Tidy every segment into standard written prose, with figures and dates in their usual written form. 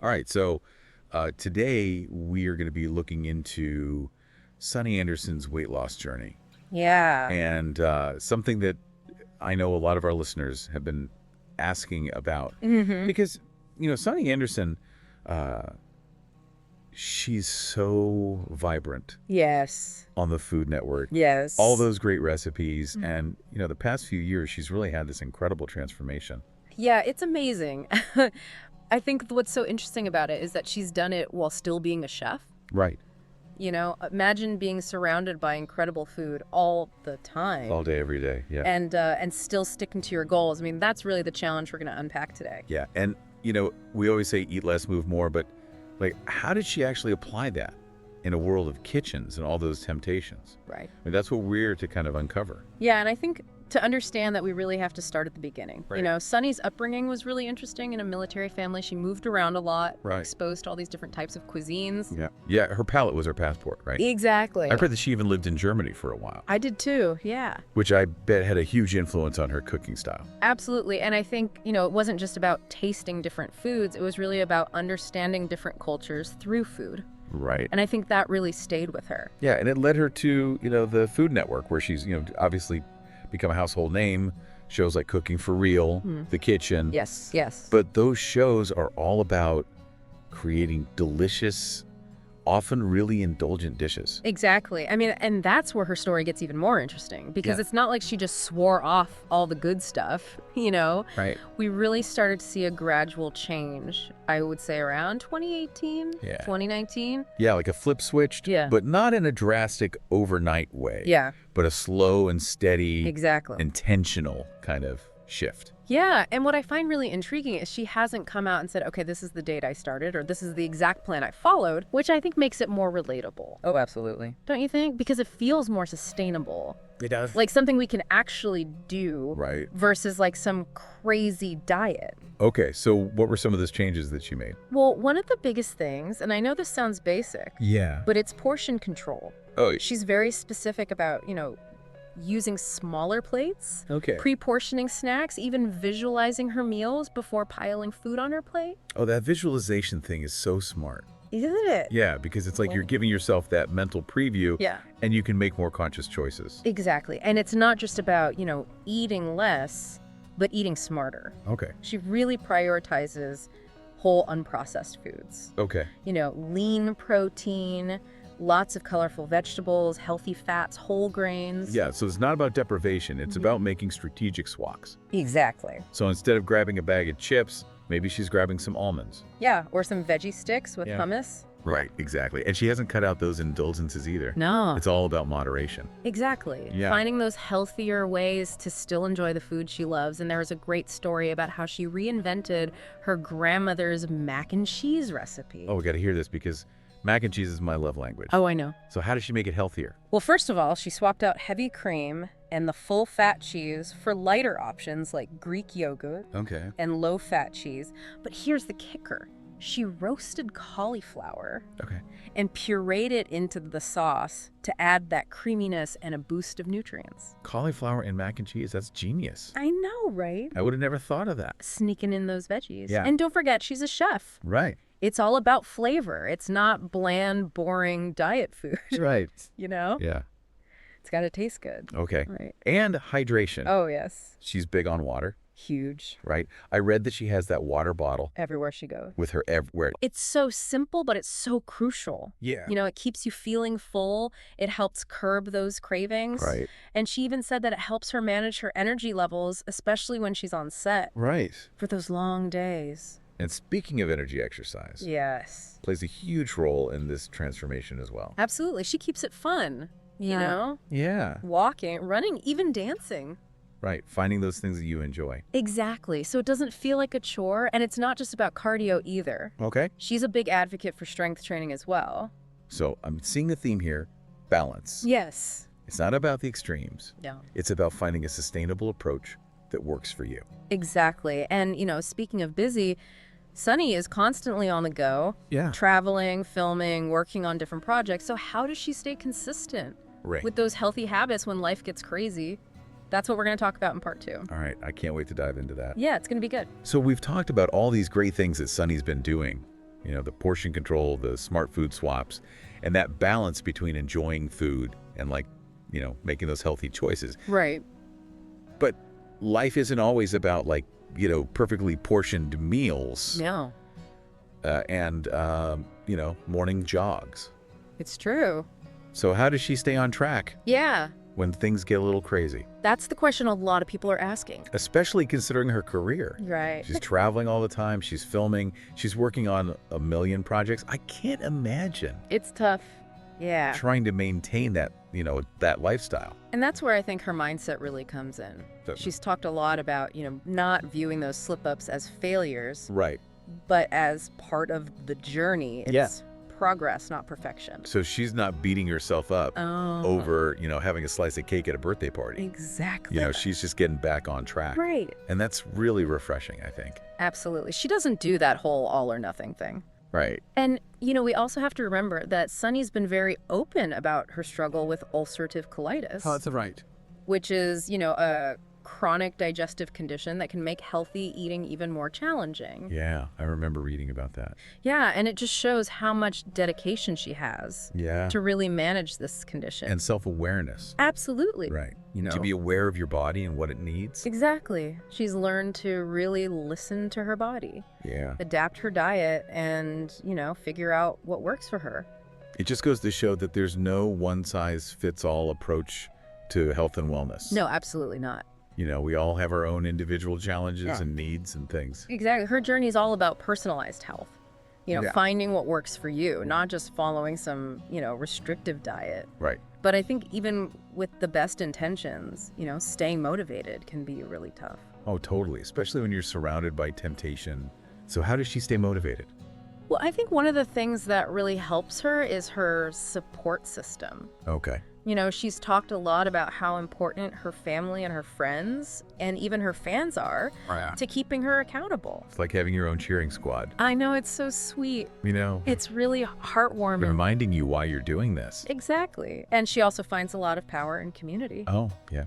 All right, so today we are going to be looking into Sunny Anderson's weight loss journey. Yeah. And something that I know a lot of our listeners have been asking about. Mm-hmm. Because, Sunny Anderson, uh, she's so vibrant Yes. on the Food Network. Yes. All those great recipes. And, the past few years, she's really had this incredible transformation. Yeah, it's amazing. I think what's so interesting about it is that she's done it while still being a chef. Right. Imagine being surrounded by incredible food all the time. All day, every day. Yeah. And still sticking to your goals. I mean, that's really the challenge we're going to unpack today. Yeah. And, we always say eat less, move more, but how did she actually apply that in a world of kitchens and all those temptations? Right. I mean, that's what we're to kind of uncover. Yeah, and I think to understand that we really have to start at the beginning. Right. Sunny's upbringing was really interesting in a military family. She moved around a lot, Right. exposed to all these different types of cuisines. Yeah. Yeah, her palate was her passport, right? Exactly. I've heard that she even lived in Germany for a while, I did too, yeah. which I bet had a huge influence on her cooking style. Absolutely. And I think, it wasn't just about tasting different foods. It was really about understanding different cultures through food. Right. And I think that really stayed with her. Yeah, and it led her to, the Food Network, where she's, obviously become a household name. Shows like Cooking for Real, The Kitchen. Yes, yes. But those shows are all about creating delicious, often really indulgent dishes. Exactly. I mean, and that's where her story gets even more interesting because Yeah. it's not like she just swore off all the good stuff, Right. We really started to see a gradual change, I would say around 2018, Yeah. 2019. Yeah, like a flip switched, Yeah. but not in a drastic overnight way. Yeah, But a slow and steady, exactly. intentional kind of shift. Yeah, and what I find really intriguing is she hasn't come out and said, okay, this is the date I started, or this is the exact plan I followed, which I think makes it more relatable. Oh, absolutely. Don't you think? Because it feels more sustainable. It does. Like something we can actually do Right. versus like some crazy diet. Okay, so what were some of those changes that she made? Well, one of the biggest things, and I know this sounds basic, Yeah. but it's portion control. Oh, She's very specific about, using smaller plates, okay. pre-portioning snacks, even visualizing her meals before piling food on her plate. Oh, that visualization thing is so smart. Isn't it? Yeah, because it's like you're giving yourself that mental preview, Yeah. and you can make more conscious choices. Exactly. And it's not just about, eating less, but eating smarter. Okay. She really prioritizes whole unprocessed foods. Okay. Lean protein, lots of colorful vegetables, healthy fats, whole grains. Yeah, so it's not about deprivation. It's about making strategic swaps. Exactly. So instead of grabbing a bag of chips, maybe she's grabbing some almonds. Yeah, or some veggie sticks with Yeah. hummus. Right, exactly. And she hasn't cut out those indulgences either. No. It's all about moderation. Exactly. Yeah. Finding those healthier ways to still enjoy the food she loves. And there was a great story about how she reinvented her grandmother's mac and cheese recipe. Oh, we got to hear this because mac and cheese is my love language. Oh, I know. So how does she make it healthier? Well, first of all, she swapped out heavy cream and the full-fat cheese for lighter options like Greek yogurt Okay. and low-fat cheese. But here's the kicker. She roasted cauliflower Okay. and pureed it into the sauce to add that creaminess and a boost of nutrients. Cauliflower and mac and cheese, that's genius. I know, right? I would have never thought of that. Sneaking in those veggies. Yeah. And don't forget, she's a chef. Right. It's all about flavor. It's not bland, boring diet food, Right. Yeah. It's got to taste good. Okay. Right. And hydration. Oh, yes. She's big on water, Huge. right? I read that she has that water bottle Everywhere she goes. with her everywhere. It's so simple, but it's so crucial. Yeah. It keeps you feeling full. It helps curb those cravings. Right. And she even said that it helps her manage her energy levels, especially when she's on set Right. for those long days. And speaking of energy exercise, Yes. plays a huge role in this transformation as well. Absolutely. She keeps it fun, you know? Yeah. Walking, running, even dancing. Right. Finding those things that you enjoy. Exactly. So it doesn't feel like a chore, and it's not just about cardio either. Okay. She's a big advocate for strength training as well. So I'm seeing a theme here, balance. Yes. It's not about the extremes. Yeah. It's about finding a sustainable approach that works for you. Exactly. And, speaking of busy, Sunny is constantly on the go, Yeah. traveling, filming, working on different projects. So how does she stay consistent Right. with those healthy habits when life gets crazy? That's what we're going to talk about in part 2. All right. I can't wait to dive into that. Yeah, it's going to be good. So we've talked about all these great things that Sunny's been doing, The portion control, the smart food swaps, and that balance between enjoying food and making those healthy choices. Right. But life isn't always about perfectly portioned meals No, and morning jogs. it's true. So how does she stay on track Yeah, when things get a little crazy? that's the question a lot of people are asking. Especially considering her career. Right. She's traveling all the time. She's filming. She's working on a million projects. I can't imagine It's tough. Yeah. trying to maintain that, that lifestyle. And that's where I think her mindset really comes in. That- She's talked a lot about, not viewing those slip-ups as failures, Right. but as part of the journey. It's Yeah. progress, not perfection. So she's not beating herself up Oh. over, having a slice of cake at a birthday party. Exactly. She's just getting back on track. Right. And that's really refreshing, I think. Absolutely. She doesn't do that whole all or nothing thing. Right. And, we also have to remember that Sunny's been very open about her struggle with ulcerative colitis, Oh, that's right. which is, a chronic digestive condition that can make healthy eating even more challenging. Yeah, I remember reading about that. Yeah, and it just shows how much dedication she has Yeah. to really manage this condition. And self-awareness. Absolutely. Right. To be aware of your body and what it needs. Exactly. She's learned to really listen to her body, Yeah. adapt her diet, and, figure out what works for her. It just goes to show that there's no one-size-fits-all approach to health and wellness. No, absolutely not. We all have our own individual challenges Yeah. and needs and things. Exactly. Her journey is all about personalized health. Yeah. Finding what works for you, not just following some, restrictive diet. Right. But I think even with the best intentions, staying motivated can be really tough. Oh, totally. Especially when you're surrounded by temptation. So how does she stay motivated? Well, I think one of the things that really helps her is her support system. Okay. She's talked a lot about how important her family and her friends and even her fans are to keeping her accountable. It's like having your own cheering squad. I know, it's so sweet. It's really heartwarming. Reminding you why you're doing this. Exactly. And she also finds a lot of power in community. Oh, yeah.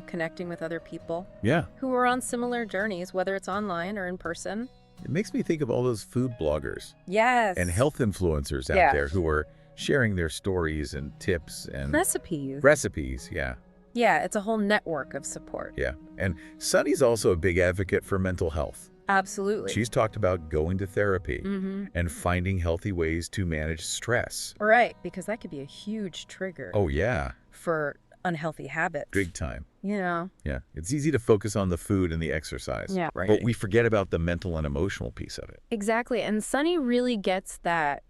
Connecting with other people Yeah. who are on similar journeys, whether it's online or in person. It makes me think of all those food bloggers Yes. and health influencers out Yeah. there who are sharing their stories and tips and recipes. Yeah. Yeah, it's a whole network of support. Yeah. And Sunny's also a big advocate for mental health. Absolutely. She's talked about going to therapy Mm-hmm. and finding healthy ways to manage stress. Right, because that could be a huge trigger Oh, yeah. for unhealthy habits. Big time. Yeah. It's easy to focus on the food and the exercise. Yeah. But we forget about the mental and emotional piece of it. Exactly. And Sunny really gets that,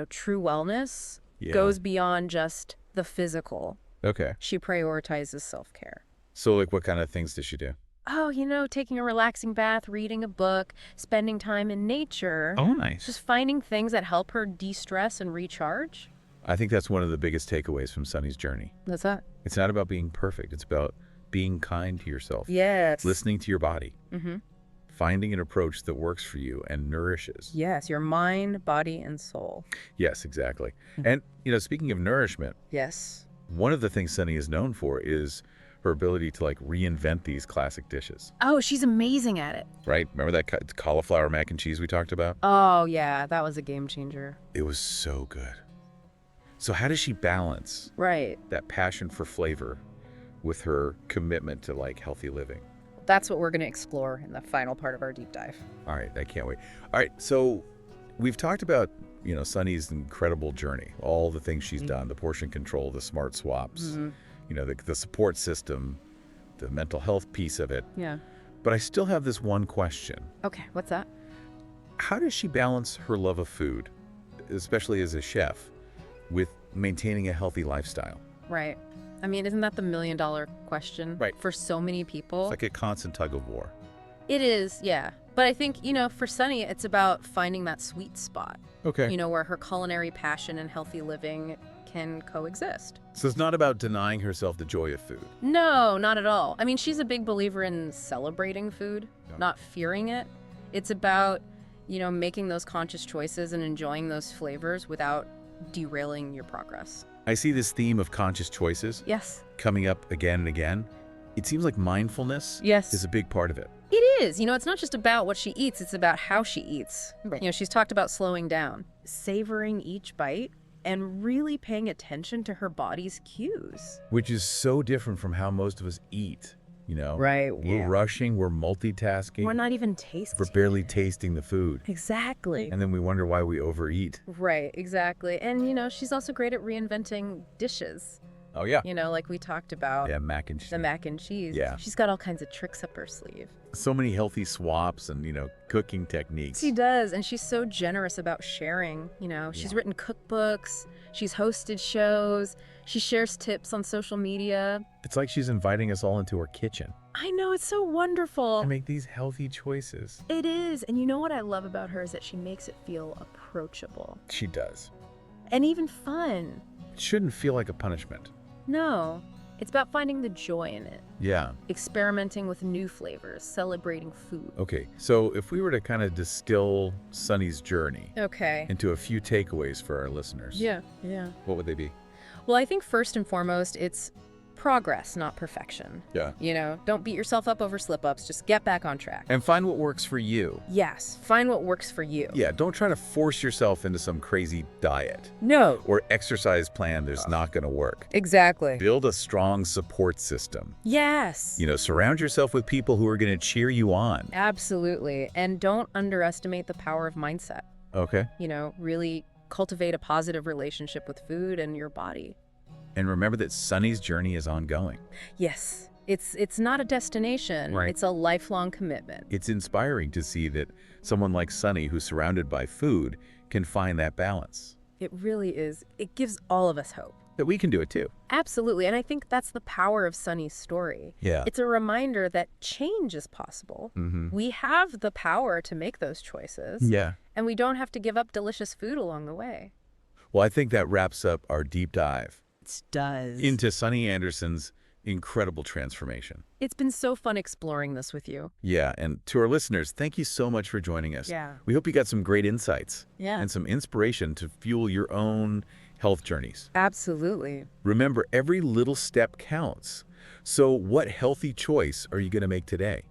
true wellness Yeah. goes beyond just the physical. Okay. She prioritizes self-care. So, what kind of things does she do? Oh, taking a relaxing bath, reading a book, spending time in nature. Oh, nice. Just finding things that help her de-stress and recharge. I think that's one of the biggest takeaways from Sunny's journey. That's that. It's not about being perfect. It's about being kind to yourself. Yes. Listening to your body. Mm-hmm. Finding an approach that works for you and nourishes. Yes, your mind, body, and soul. Yes, exactly. And, speaking of nourishment, Yes. one of the things Sunny is known for is her ability to reinvent these classic dishes, Oh, she's amazing at it. right? Remember that cauliflower mac and cheese we talked about? Oh, yeah, that was a game changer. It was so good. So how does she balance Right. that passion for flavor with her commitment to healthy living? That's what we're going to explore in the final part of our deep dive. All right, I can't wait. All right, so we've talked about, Sunny's incredible journey, all the things she's done, the portion control, the smart swaps, the support system, the mental health piece of it. Yeah. But I still have this one question. Okay, what's that? How does she balance her love of food, especially as a chef, with maintaining a healthy lifestyle? Right. I mean, isn't that the million-dollar question? Right. For so many people? It's like a constant tug of war. It is, yeah. But I think, for Sunny, it's about finding that sweet spot, Okay. where her culinary passion and healthy living can coexist. So it's not about denying herself the joy of food. No, not at all. I mean, she's a big believer in celebrating food, Yeah. not fearing it. It's about, making those conscious choices and enjoying those flavors without derailing your progress. I see this theme of conscious choices Yes. coming up again and again. It seems like mindfulness Yes. is a big part of it. It is. It's not just about what she eats, it's about how she eats. Right. She's talked about slowing down, savoring each bite, and really paying attention to her body's cues. Which is so different from how most of us eat, Right. We're rushing, we're multitasking. We're not even tasting. We're barely tasting the food. Exactly. And then we wonder why we overeat. Right, exactly. And, she's also great at reinventing dishes. Oh, yeah. Like we talked about. Yeah, mac and cheese. The mac and cheese. Yeah. She's got all kinds of tricks up her sleeve. So many healthy swaps and, cooking techniques. She does, and she's so generous about sharing. She's written cookbooks, she's hosted shows, she shares tips on social media. It's like she's inviting us all into her kitchen I know, it's so wonderful. and make these healthy choices. It is, and what I love about her is that she makes it feel approachable She does. and even fun. It shouldn't feel like a punishment. No, it's about finding the joy in it, Yeah. experimenting with new flavors, celebrating food. Okay, so if we were to kind of distill Sunny's journey Okay. into a few takeaways for our listeners, Yeah. what would they be? Well, I think first and foremost, it's progress, not perfection. Yeah. Don't beat yourself up over slip-ups. Just get back on track. And find what works for you. Yes, find what works for you. Yeah, don't try to force yourself into some crazy diet No. or exercise plan that's not going to work. Exactly. Build a strong support system. Yes. Surround yourself with people who are going to cheer you on. Absolutely. And don't underestimate the power of mindset. Okay. Really cultivate a positive relationship with food and your body. And remember that Sunny's journey is ongoing. Yes. It's not a destination. Right. It's a lifelong commitment. It's inspiring to see that someone like Sunny, who's surrounded by food, can find that balance. It really is. It gives all of us hope. That we can do it too. Absolutely. And I think that's the power of Sunny's story. Yeah. It's a reminder that change is possible. Mm-hmm. We have the power to make those choices. Yeah. And we don't have to give up delicious food along the way. Well, I think that wraps up our deep dive It does. into Sunny Anderson's incredible transformation. It's been so fun exploring this with you. Yeah, and to our listeners, thank you so much for joining us. Yeah. We hope you got some great insights Yeah. and some inspiration to fuel your own health journeys. Absolutely. Remember, every little step counts. So what healthy choice are you going to make today?